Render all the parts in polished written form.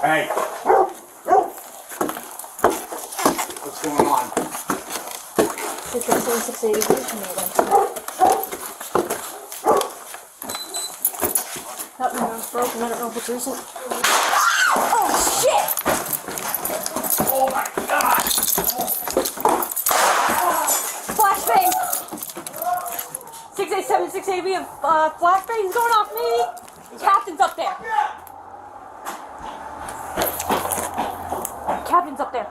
Hey. What's going on? 680 That one's broken. I don't know if it's recent. Oh, shit! Oh my God! Flashbang! 687, 680, we have flashbangs going off me. Captain's up there. Captain's up there.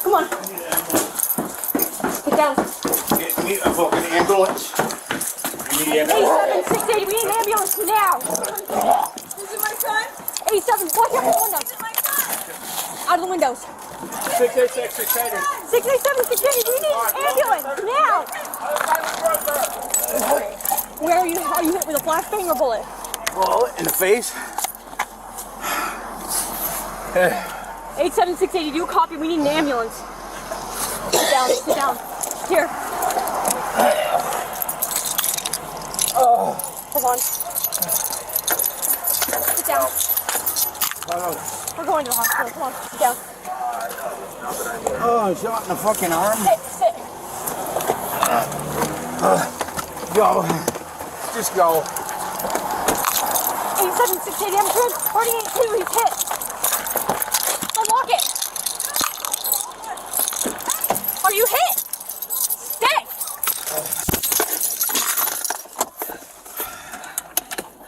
Come on. Get down. Get me a fucking ambulance. We need ambulance. 87, 680, we need an ambulance now. Is it my son? 87, watch out for the windows. Is it my son? Out of the windows. 686, 680. 687, 680, we need an ambulance now. Where are you? Are you hit with a flashbang or bullet? Bullet in the face. 87, 680, do you copy? We need an ambulance. Sit down, sit down. Here. Oh. Hold on. Sit down. We're going to the hospital. Come on, sit down. Oh, shot in the fucking arm. Sit. Go. Just go. 87, 680, I'm good. 48-2, he's hit. Unlock it. Are you hit? Stay.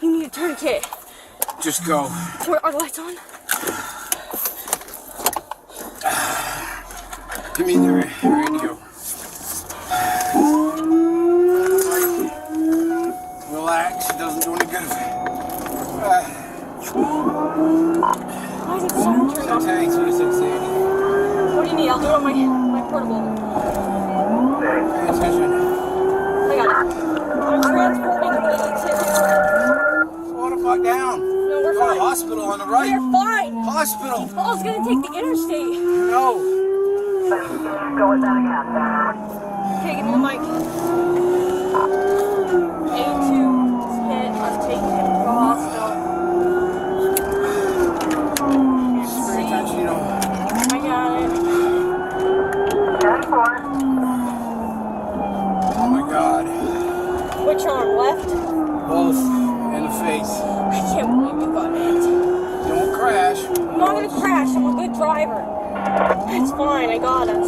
You need a tourniquet. Just go. Are the lights on? Give me the radio. Relax, it doesn't do any good. Why is it so turned off? 680. What do you need? I'll do it on my portable. Pay attention. I got it. I'm transporting the Slow the fuck down. No, we're Go to fine. the hospital on the right. We're fine. Hospital. Paul's gonna take the interstate. No. Going down again. Okay, give me the mic. A2 is hit. I'm taking him to the hospital. Just pay attention, you know. I got it. 10-4. Oh my God. Which arm? Left? Both in the face. I can't believe you got it. Don't crash. I'm not gonna crash. I'm a good driver. It's fine. I got us.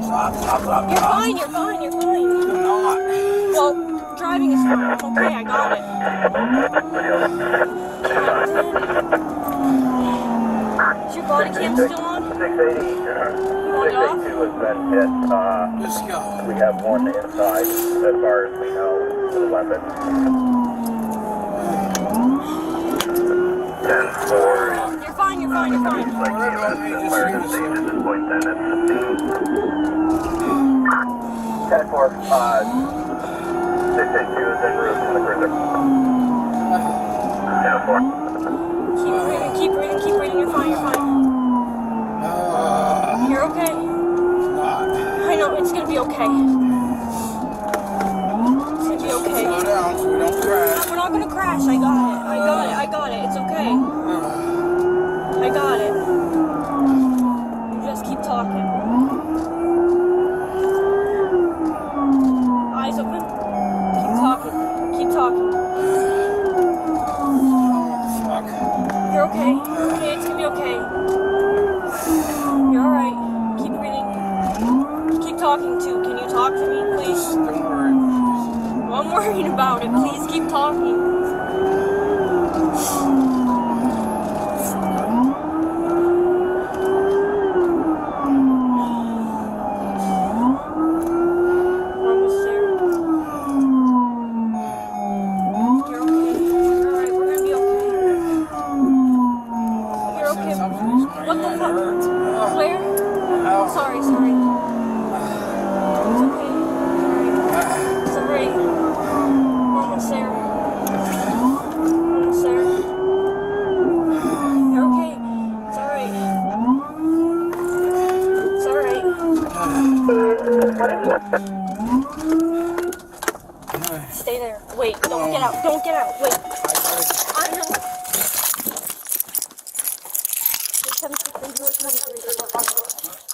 Stop. You're fine. You're fine. You're fine. I'm not. Well, driving is fine. I'm okay. I got it. Is your body cam still on? 680. You want it off? 682 has been hit. Just go. We have one inside, as far as we know, with a weapon. 10-4. You're fine. You're fine. You're fine. Whatever I may just hear this. 10-4. 682 is en route to the cruiser. 10-4. Keep breathing. Keep breathing. You're fine. You're fine. You're okay. Not. I know. It's gonna be okay. It's gonna be okay. Slow down so we don't crash. We're not gonna crash. I got it. I got it. I got it. It's okay. I got it. You just keep talking. Eyes open. Keep talking. Keep talking. Fuck. You're okay. You're okay. It's gonna be okay. You're alright. Keep breathing. Keep talking too. Can you talk to me, please? Don't worry. Well, I'm worried about it. Please keep talking. Almost there. You're okay. You're alright. We're gonna be okay. You're okay. What the fuck? Claire? Sorry. It's okay. Alright. It's alright. Almost there. Stay there. Wait, don't get out. Don't get out. Wait. I know.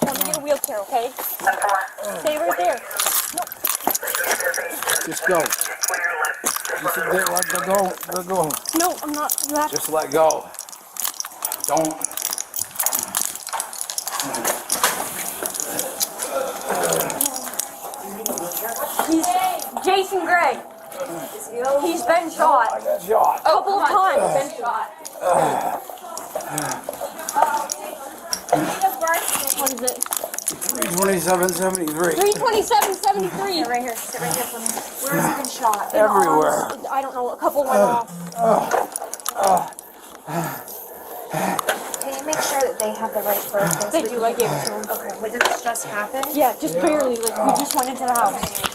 Let me get a wheelchair, okay? Stay right there. No. Just go. Just let go. No, I'm not. You have to. Just let go. Don't. He's Jason Gray. He's been shot. I got shot. A couple of times. Been shot. What is it? 327.73. 327.73. Right here. Sit right here for me. Where has he been shot? Everywhere. I don't know. A couple went off. Can you make sure that they have the right person? They do. I gave it to them. Okay. What did this just happen? Yeah, just barely. Like we just went into the house.